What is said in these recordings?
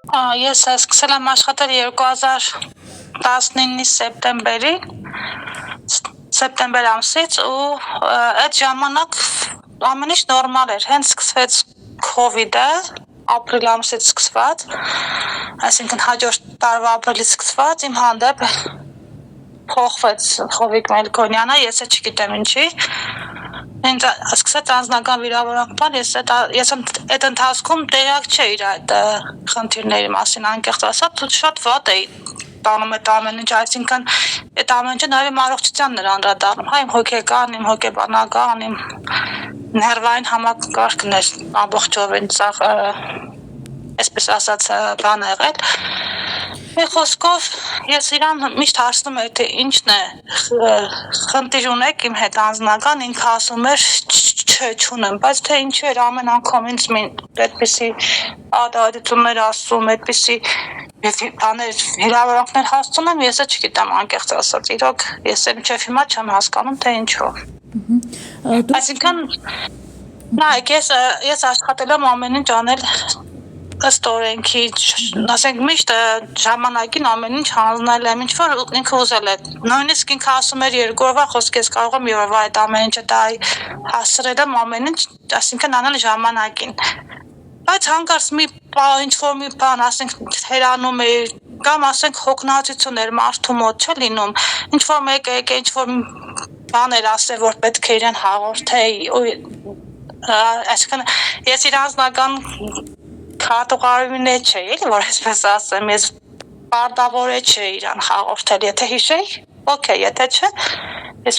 Ես սկսել եմ աշխատել 2019-ի սեպտեմբեր ամսից ու այդ ժամանակ ամեն ինչ նորմալ էր, հենց սկսվեց COVID-ը, ապրիլ ամսից սկսված, այսինքն հաջորդ տարվա ապրիլից սկսված իմ հանդեպ փոխվեց Հովիկ Մելքոնյանը, ես չգիտեմ ինչի, ինձ սկսեց անձնական վիրավորանք տալ, ես այդ ընթացքում տեղյակ չէի իր այդ խնդիրների մասին, անկեղծ ասած, շատ վատ էի տանում այդ ամեն ինչ, այսինքն այդ ամեն ինչը նաև իմ առողջությանն էր անդրադառնում, իմ հոգեկան, իմ հոգեբանական, իմ ներվային համակարգն էր ամբողջովին այսպես ասած բան եղել։ Մի խոսքով ես իրան միշտ հարցնում եմ, թե ինչն է խնդիր ունեք իմ հետ անձնական, ինքը ասում էր չունեմ, բայց թե ինչու էր ամեն անգամ ինձ այդպիսի ադադություններ ասում, այդպիսի բաներ հրավերանքներ հասցնում եմ, ես չգիտեմ անկեղծ ասած, իրոք ես մինչև հիմա չեմ հասկանում, թե ինչու։ Այսինքն նայեք, ես աշխատել եմ ամեն ինչ անել ըստ օրենքի, ասենք միշտ ժամանակին ամեն ինչ հանձնել եմ, ինչ որ ինքը ուզել է։ Նույնիսկ ինքը ասում էր 2 օրվա խոսք ես կարող եմ 2 օրվա այդ ամեն ինչը դա հասցրել եմ ամեն ինչ, այսինքն անել ժամանակին։ Բայց հանկարծ ինչ որ մի բան, ասենք հերանում է կամ ասենք հոգնածություն էր մարդու մոտ չէ լինում, ինչ որ մեկը եկե ինչ որ բաներ ասել, որ պետք է իրեն հաղորդեի, այսինքն ես իր անձնական քարտուղարումն չէի, որ այսպես ասեմ, ես պարտավոր չէի իրան հաղորդել, եթե հիշեի, օքեյ, եթե չէ, ես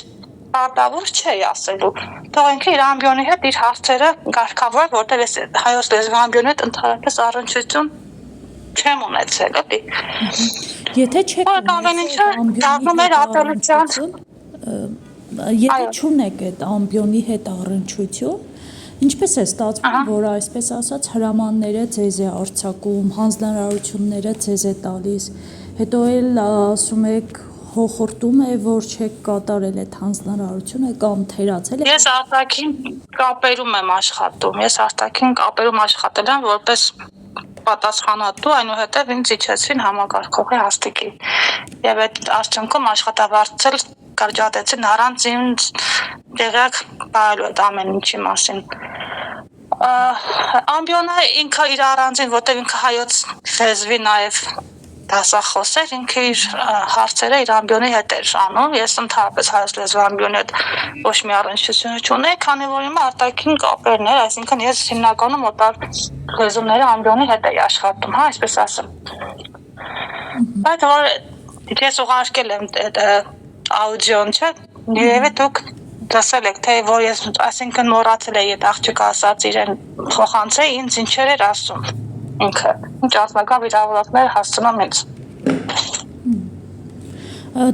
պարտավոր չէի ասելու։ Թող ինքը իր ամբիոնի հետ իր հարցերը կարգավորել, որտեղ ես հայոց լեզվի ամբիոնի հետ ընդհանրապես առնչություն չեմ ունեցել, էլի։ Եթե չեք եթե չունեք այդ ամբիոնի հետ առնչություն, ինչպես է ստացվում, որ այսպես ասած հրամանները ձեզ է արձակում, հանձնարարությունները ձեզ է տալիս, հետո էլ ասում եք հոխորտում է, որ չեք կատարել այդ հանձնարարությունը կամ թերացել եք։ Ես արտաքին կապերում եմ աշխատել եմ որպես պատասխանատու, այնուհետև ինձ իջեցրին համակարգողի հաստիքի։ Եվ այդ արդյունքում աշխատավարձել կրճատեցին առանց ինձ տեղյակ տալու այդ ամեն ինչի մասին։ Ամբիոնը ինքը իր առանձին, որտեղ ինքը հայոց լեզվի նաև դասախոս էր, ինքը իր հարցերը իր ամբիոնի հետ էր անում, ես ընդհանրապես հայոց լեզվի ամբիոնի հետ ոչ մի առնչություն չունեի, քանի որ հիմա արտաքին կապերն էր, այսինքն ես հիմնականում օտար լեզուների ամբիոնի հետ էի աշխատում, այսպես ասեմ։ Բայց որ ես ուղարկել եմ աուդիոն, չէ՞, երևի դուք դասել եք, թե որ ես այսինքն մոռացել էի այդ աղջիկը ասած իրեն փոխանցեի, ինձ ինչեր էր ասում ինքը, ինչ անձնական վիրավորանքներ հասցնում ինձ։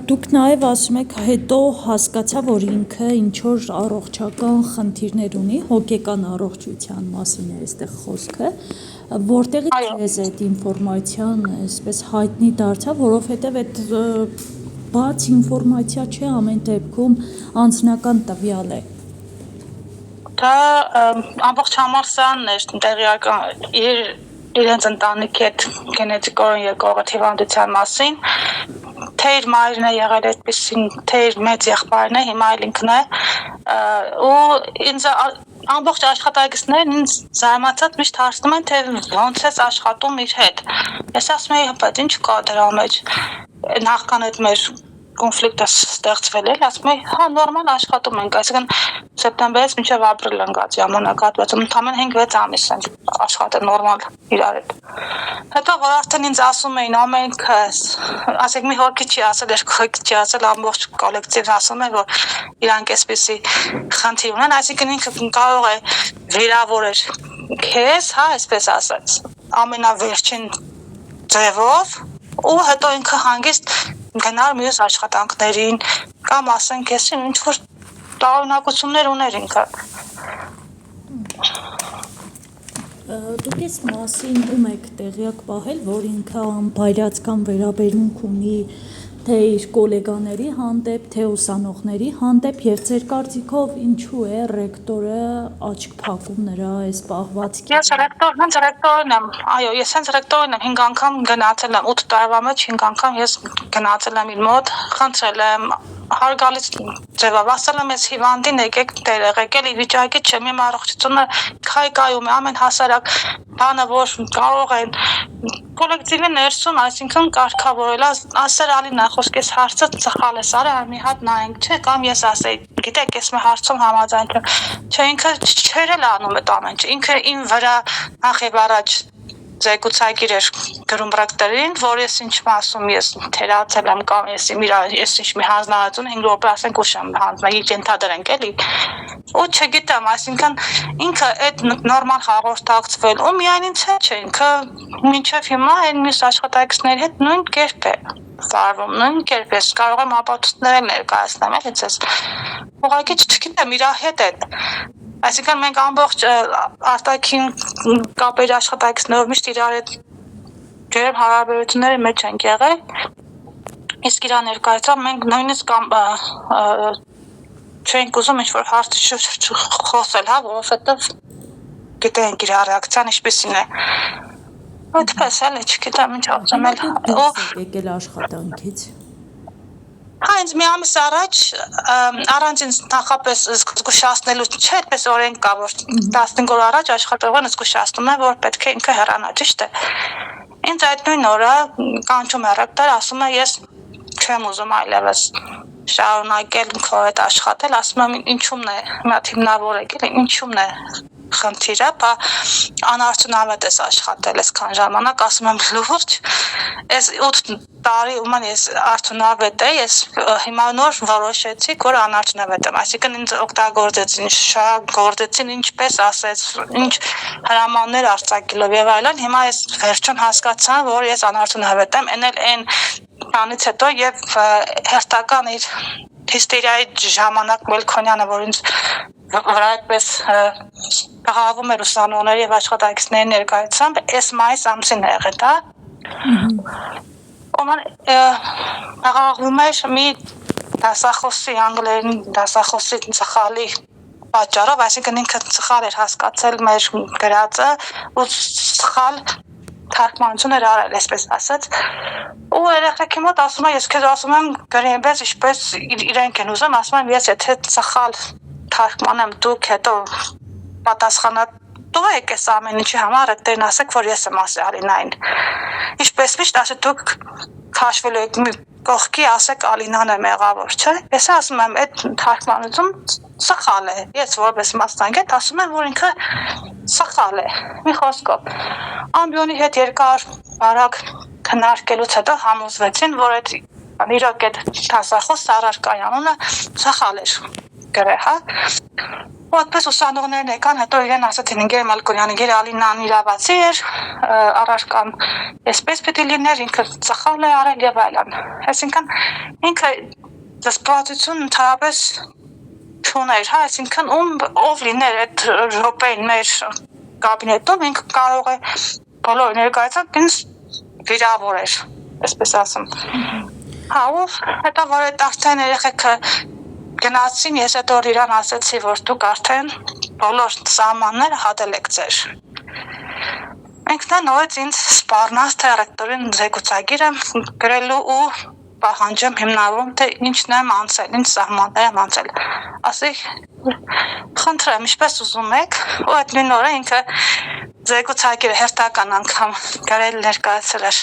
Դուք նաև ասում եք, հետո հասկացա, որ ինքը ինչ-որ առողջական խնդիրներ ունի, հոգեկան առողջության մասին է այստեղ խոսքը, որտեղից ձեզ այդ ինֆորմացիան այսպես հայտնի դարձավ, որովհետև այդ բաց ինֆորմացիա չէ, ամեն դեպքում անձնական տվյալ է։ Դա ամբողջ համալսարանն էր տեղյակ իրենց ընտանիքի հետ գենետիկորեն եկող հիվանդության մասին, թե իր մայրն է եղել այդպեսին, թե իր մեծ եղբայրն է, հիմա էլ ինքն է, ու ինձ ամբողջ աշխատակիցներն ինձ զարմացած միշտ հարցնում են, թե ոնց ես աշխատում իր հետ։ Ես ասում եմ, բայց ինչ կա դրա մեջ, նախքան այդ մեր կոնֆլիկտը ստեղծվել էր, ասում եմ, հա, նորմալ աշխատում ենք, այսինքն սեպտեմբերից մինչև ապրիլ ընկած ժամանակահատվածում, ընդամենը 5-6 ամիս ենք աշխատել նորմալ իրար հետ։ Հետո որ արդեն ինձ ասում էին ամենքս, ասենք մի հոգի չի ասել, երկու հոգի չի ասել, ամբողջ կոլեկտիվն ասում է, որ իրանք այսպեսի խնդիր ունեն, այսինքն ինքը կարող է վիրավորել քեզ, հա, այսպես ասած, ամենավերջին ձևով, ու հետո ինքը հանգիստ գնար մյուս աշխատանքներին, կամ ասենք ես ինչ-որ տարօրինակություններ ուներ ինքը։ Դուք ես մասին ում եք տեղյակ պահել, որ ինքը անբայրացկան վերաբերմունք ունի թե իր գոլեգաների հանդեպ, թե ուսանողների հանդեպ եւ ձեր կարծիքով ինչու է ռեկտորը աչք փակում նրա այս պահվածքի։ Ես ռեկտորն եմ, այո, ես հենց ռեկտորն եմ 5 անգամ գնացել եմ 8 տարվա մեջ 5 անգամ ես գնացել եմ իր մոտ, խնդրել եմ հարգալից ձևով ասել եմ ես հիվանդին եկեք տեղեկել ի վիճակի չեմ իմ առողջությունը քայքայում է ամեն հասարակ բանը որ կարող են կոլեկտիվի ներսում այսինքն կարգավորել ասեր Ալինա խոսքես հարցը սխալ է սարը մի հատ նայենք չէ կամ ես ասեի գիտեք ես մի հարցում համաձայն չէ ինքը չէր էլ անում այդ ամեն ինչ ինքը իմ վրա նախ եւ առաջ Զեկուցակիր էր գրում ռեկտորին, որ ես ինչ ասում ես թերացել եմ կամ ես ինչ մի հանձնարարություն 5 րոպե ասենք ուշ եմ հանձնագիր ենթադրենք էլի ու չգիտեմ այսինքն ինքը այդ նորմալ հաղորդակցվել ու միայն ինձ հետ չէ ինքը մինչև հիմա այն մյուս աշխատակիցների հետ նույն կերպ է վարվում նույն կերպ ես կարող եմ ապացույցներ ներկայացնեմ էլի ես ուղղակի չգիտեմ իր հետ է Այսինքն մենք ամբողջ արտաքին կապերի աշխատակիցներով միշտ իրար հետ ջերմ հարաբերությունների մեջ ենք եղել։ Իսկ իրա ներկայացավ մենք նույնիսկ չենք ուզում ինչ-որ հարցի խոսել, հա, որովհետև գիտենք իր ռեակցիան ինչպեսին է։ Այդպես էլ է, չգիտեմ ինչ ասեմ էլ։ Եկել աշխատանքից։ Հա, ինձ մի ամիս առաջ առանց ինձ նախապես զգուշացնելու չէ, այդպես օրենք կա, որ 15 օր առաջ աշխատողն զգուշացնում է, որ պետք է ինքը հեռանա, ճիշտ է։ Ինձ այդ նույն օրը կանչում է ռեկտոր, ասում է ես չեմ ուզում այլևս շարունակել քո հետ աշխատել, ասում եմ ինչու՞մն է, մի հատ հիմնավոր եկել, ինչու՞մն է խնդիրը, բա անարդյունավետ ես աշխատել այսքան ժամանակ, ասում եմ լուրջ, ես 8 տարի ում ես արդյունավետ եմ, ես հիմա նոր որոշեցի, որ անարդյունավետ եմ, այսինքն ինձ օգտագործեցին, շահագործեցին, ինչպես ասեց, ինչ հրամաններ արձակելով եւ այլն, հիմա ես վերջում հասկացա, որ ես անարդյունավետ եմ, այն բանից հետո եւ հերթական իր հիստերիայի ժամանակ Մելքոնյանը, որ ինձ վրա այդպես հաղավում էր ուսանողների եւ աշխատակիցների ներկայությամբ, այս մայիս ամսին է եղել, հա։ Ոման հաղավում էր մի դասախոսի անգլերեն դասախոսի ծխալի պատճառով, այսինքն ինքը ծխալ էր հասկացել մեր գրածը ու ծխալ թարգմանություն էր արել, այսպես ասած։ Ու երեխեքի մոտ ասում եմ, ես քեզ ասում եմ գրեբես ինչպես իրենք են ուզում, ասում եմ ես եթե ծխալ թարգմանեմ դուք հետո պատասխանատու եք այս ամեն ինչի համար, այդտեղն ասեք, որ ես եմ ասել Ալինային։ Ինչպես միշտ ասեք դուք քաշվելու եք մի կողքի, ասեք Ալինան է մեղավոր, չէ՞։ Ես ասում եմ այդ թարգմանություն սխալ է։ Ես որպես մասնագետ ասում եմ, որ ինքը սխալ է։ Մի խոսքով ամբիոնի հետ երկար բարակ քննարկելուց հետո համոզվեցին, որ այդ իրոք այդ դասախոս Սարար անունը սխալ էր գրել, հա։ Ու այդպես ուսանողներն եկան, հետո իրեն ասացին Ինգեր Մալկոնյանը, Ինգեր Ալինան իրավացի էր, առարկան այսպես պետք է լիներ, ինքը սխալ է արել եւ այլն։ Այսինքն ինքը դասպրոցություն ընդհանրապես չուներ, հա, այսինքն ով լիներ այդ րոպեին մեր կաբինետում, ինքը կարող է բոլոր ներկայացած ինձ վիրավոր էր, այսպես ասեմ։ Հա, ու հետո որ այդ արդեն երեխեքը գնացին, ես այդ օր իրան ասեցի, որ դուք արդեն բոլոր սահմանները հատել եք ձեր։ Ինքն է նորից ինձ սպառնաց, թե ռեկտորին զեկուցագիր եմ գրելու ու պահանջեմ հիմնարվում, թե ինչն եմ անցել, ինչ սահմաններ եմ անցել։ Ասի, խնդրեմ, ինչպես ուզում եք, ու այդ նույն օրը ինքը զեկուցագիրը հերթական անգամ գրել ներկայացրել էր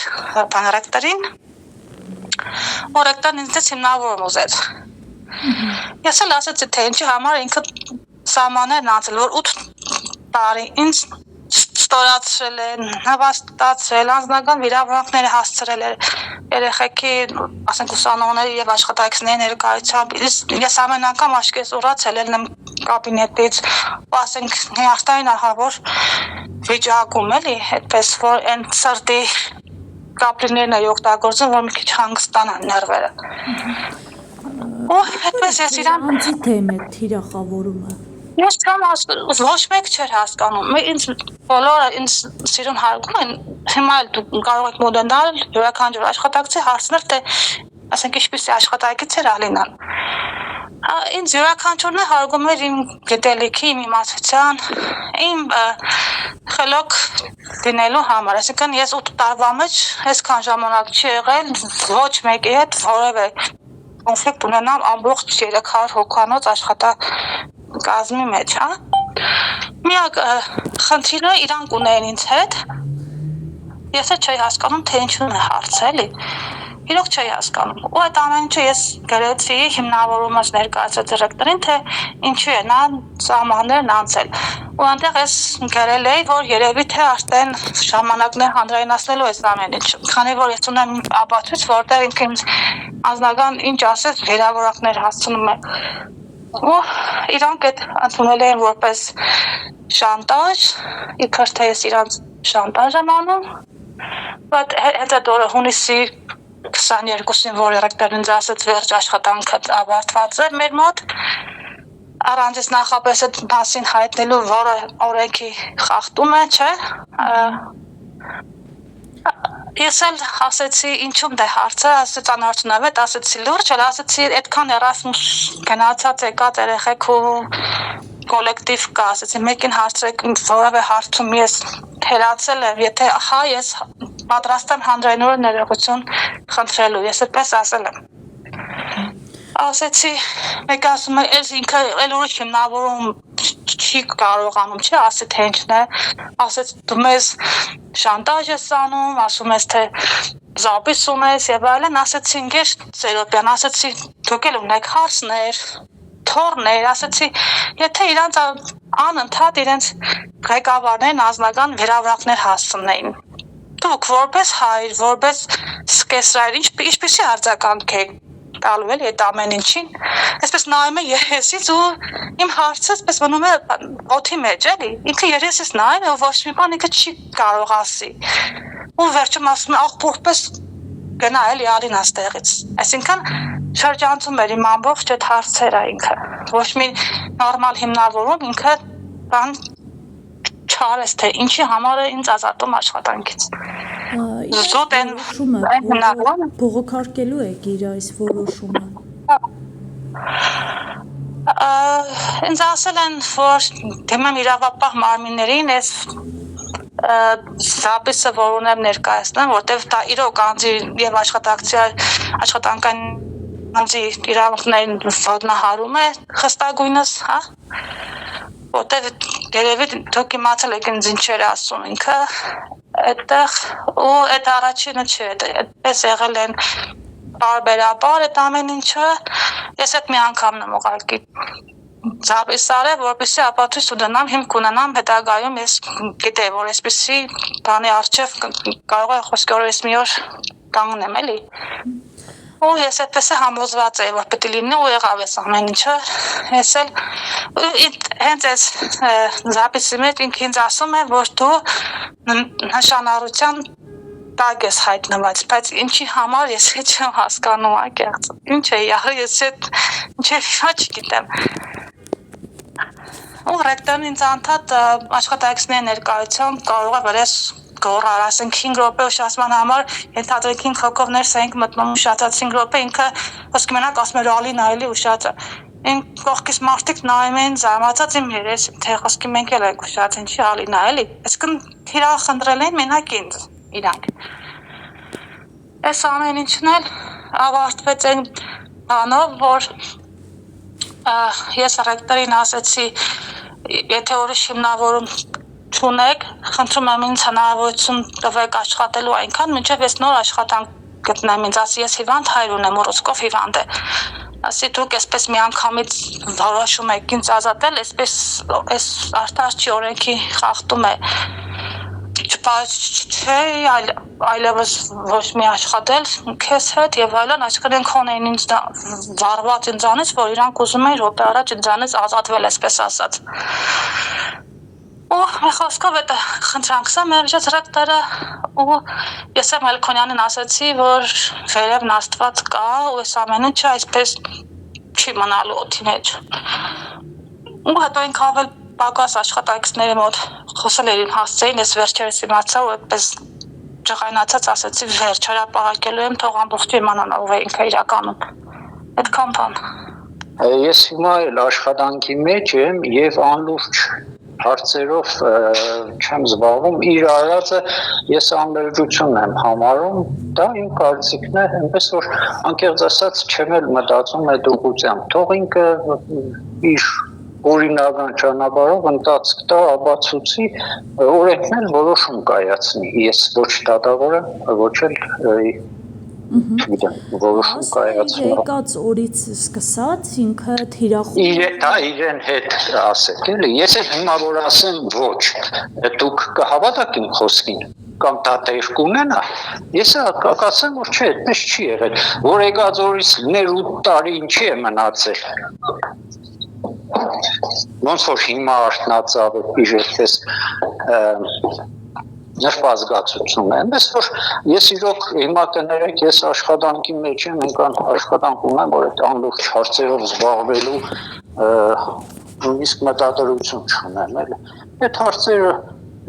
ռեկտորին, ու ռեկտորն ինձ հիմնավորում ուզեց։ Ես էլ ասեցի, թե ինչի համար ինքը սահմաններն անցել, որ 8 տարի ինձ ստորացրել է, նվաստացրել, անձնական վիրավորանքները հասցրել է երեխեքի, ասենք ուսանողների եւ աշխատակիցների ներկայությամբ։ Ես ամեն անգամ աշկես ուրացել եմ կաբինետից, ու ասենք հերթային ահավոր վիճակում էլի, այդպես որ այն սրտի կապրիներն է օգտագործում, որ մի քիչ հանգստանան նерվերը։ Ու այդպես ես իրան անձի թեմ է թիրախավորումը։ Ես չեմ հասկանում, ոչ մեկ չէր հասկանում։ Ինձ բոլորը ինձ սիրուն հարգում են, հիմա էլ դու կարող եք մոդենալ յուրաքանչյուր աշխատակցի հարցնել, թե ասենք ինչպիսի աշխատակից էր Ալինան։ Ինձ յուրաքանչյուրն է հարգում էր իմ գիտելիքի, իմ իմացության, իմ խելոք լինելու համար, այսինքն ես 8 տարվա մեջ այսքան ժամանակ չի եղել ոչ մեկի հետ որևէ կոնֆլիկտ ունենամ ամբողջ 300 հոգանոց աշխատակազմի մեջ, հա։ Միակ խնդիրը իրանք ունեին ինձ հետ, ես չէի հասկանում, թե ինչու՞ն է հարցը, էլի։ Իրոք չէի հասկանում։ Ու այդ ամեն ինչը ես գրեցի հիմնավորումս ներկայացրել դիրեկտորին, թե ինչու է նա սահմաններն անցել։ Ու այնտեղ ես գրել էի, որ երևի թե արդեն ժամանակն է հանրայնացնելու այս ամեն ինչը։ Քանի որ ես ունեմ ապացույց, որտեղ ինքը ինձ անձնական ինչ ասեց, վերավորակներ հասցնում է։ Ու իրանք այդ ընդունել էին որպես շանտաժ, իբր թե ես իրանց շանտաժ եմ անում, բայց հենց այդ օրը հունիսի 22-ին, որ ռեկտորն ինձ ասեց վերջ աշխատանքը ավարտված է մեր մոտ, առանց ես նախապես այդ մասին հայտնելու, որը օրենքի խախտում է, չէ։ Ես էլ ասեցի ինչու՞մ դե հարցը, ասեց անարդյունավետ, ասեցի լուրջ, էլ ասեցի այդքան Էրասմուս գնացած եկած երեխեք ու կոլեկտիվ կա, ասեցի մեկին հարցրեք որևէ հարցում ես հերացել եմ, եթե հա ես պատրաստ եմ հանրայնորեն ներողություն խնդրելու, ես այդպես ասել եմ։ Ասեցի, մեկը ասում է, ես ինքը էլ ուրիշ հիմնավորում չի կարողանում, չէ, ասի թե ինչն է, ասեց դու մեզ շանտաժ ես անում, ասում ես թե զապիս ունես եւ այլն, ասեցի ինքեշ Սերոպյան, ասեցի դուք էլ ունեք հարցներ, թորներ, ասեցի, եթե իրանց անընդհատ իրենց ղեկավարներն անձնական վերավրակներ հասցնեին։ Դուք որպես հայր, որպես սկեսրայր, ինչպիսի արձագանք եք տալու էլի այդ ամեն ինչին։ Այսպես նայում է երեսից ու իմ հարցը այսպես մնում է օդի մեջ, էլի։ Ինքը երեսից նայում է ու ոչ մի բան ինքը չի կարող ասի։ Ու վերջում ասում է, ախ, որպես գնա էլի Ալինա ստեղից։ Այսինքն շրջանցում էր իմ ամբողջ այդ հարցերը ինքը։ Ոչ մի նորմալ հիմնավորում ինքը բան չարես թե ինչի համար է ինձ ազատում աշխատանքից։ Զուտ են բողոքարկելու եք իր այս որոշումը։ Ինձ ասել են, որ դիմեմ իրավապահ մարմիններին, ես զապիսը որ ունեմ ներկայացնեմ, որտեվ դա իրոք անձի եւ աշխատանքային անձի իրավունքներին ոտնահարում է խստագույնս, հա։ Որտեվ երևի դուք իմացել եք ինձ ինչեր ասում ինքը այդտեղ ու այդ առաջինը չէ, այդպես եղել են բարբերաբար այդ ամեն ինչը, ես այդ մի անգամն եմ ուղղակի զապիս արել, որպեսզի ապացույց ունենամ, հիմք ունենամ հետագայում ես գիտեի, որ այսպեսի բանի առջև կարող է խոսքի օրը ես մի օր կանգնեմ, էլի։ Ու ես այդպես է համոզված էի, որ պետք է լինի ու եղավ այս ամեն ինչը, ես էլ հենց այս զապիսի մեջ ինքը ինձ ասում է, որ դու նշանառության տակ ես հայտնված, բայց ինչի համար ես չեմ հասկանում ակեղծ, ինչ է եղել, ես ինչեր չգիտեմ։ Ու ռեկտորն ինձ անդադ աշխատակիցների ներկայությամբ կարող է վրես գոռալ, ասենք 5 րոպե ուշացման համար, ենթադրենք 5 հոգով ներս էինք մտնում ուշացած 5 րոպե, ինքը ոսկի մենակ ասում էր Ալինա էլի ուշացա։ Իմ կողքից մարդիկ նայում էին զարմացած իմ երես, թե ոսկի մենք էլ ենք ուշացած, ինչի Ալինա էլի։ Այսինքն թիրախնդրել են մենակ ինձ իրանք։ Այս ամեն ինչն էլ ավարտվեց այն բանով, որ ես ռեկտորին ասեցի, եթե ուրիշ հիմնավորում չունեք, խնդրում եմ ինձ հնարավորություն տվեք աշխատելու այնքան, մինչև ես նոր աշխատանք գտնեմ ինձ, ասի ես հիվանդ հայր ունեմ, Ռուսկով հիվանդ է, ասի դուք այսպես միանգամից որոշում եք ինձ ազատել, այսպես այս արտարչի օրենքի խախտում է, չէ, այլևս ոչ մի աշխատել քեզ հետ եւ այլն, այսինքն են քոնեին ինձ վարված ինձանից, որ իրանք ուզում էին րոպե առաջ ինձանից ազատվել, այսպես ասած։ Ու մի խոսքով այդ խնդրանքս է մերժեց ռեկտորը ու ես եմ Մելքոնյանին ասացի, որ վերևն Աստված կա ու այս ամեն ինչը այսպես չի մնալու օդի մեջ։ Ու հետո ինքը ավել պակաս աշխատակիցների մոտ խոսել էր իմ հասցեին, ես վերջերս իմացա ու այդպես ջղայնացած ասեցի վերջ հրապարակելու եմ, թող ամբողջը իմանան ով է ինքը իրականում։ Այդքան բան։ Ես հիմա էլ աշխատանքի մեջ եմ եւ անլուրջ հարցերով չեմ զբաղվում, իր արածը ես անլրջություն եմ համարում, դա իմ կարծիքն է, այնպես որ անկեղծ ասած չեմ էլ մտածում այդ ուղղությամբ, թող ինքը իր օրինական ճանապարհով ընթացք տա, ապացուցի, օրենքն էլ որոշում կայացնի, ես ոչ դատավոր եմ, ոչ էլ չգիտեմ, որոշում կայացնի։ Եկած օրից սկսած ինքը թիրախում Դա իրեն հետ ասեք, էլի, ես էլ հիմա որ ասեմ ոչ, դուք կհավատաք իմ խոսքին, կամ դա տեղ կունենա, ես կասեմ, որ չէ, այդպես չի եղել, որ եկած օրից ներ 8 տարի ինչի է մնացել։ Ոնց որ հիմա արթնացավ իր այդպես նրբազգացություն է, այնպես որ ես իրոք հիմա կներեք, ես աշխատանքի մեջ եմ, ինքան աշխատանք ունեմ, որ այդ անլուրջ հարցերով զբաղվելու նույնիսկ մտադրություն չունեմ, էլի։ Այդ հարցերը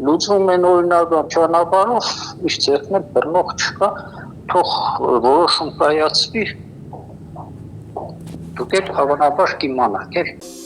լուծվում են օրինական ճանապարհով, ինչ ձեռքն էլ բռնող չկա, թող որոշում կայացվի, դուք էլ հավանաբար կիմանաք, էլի։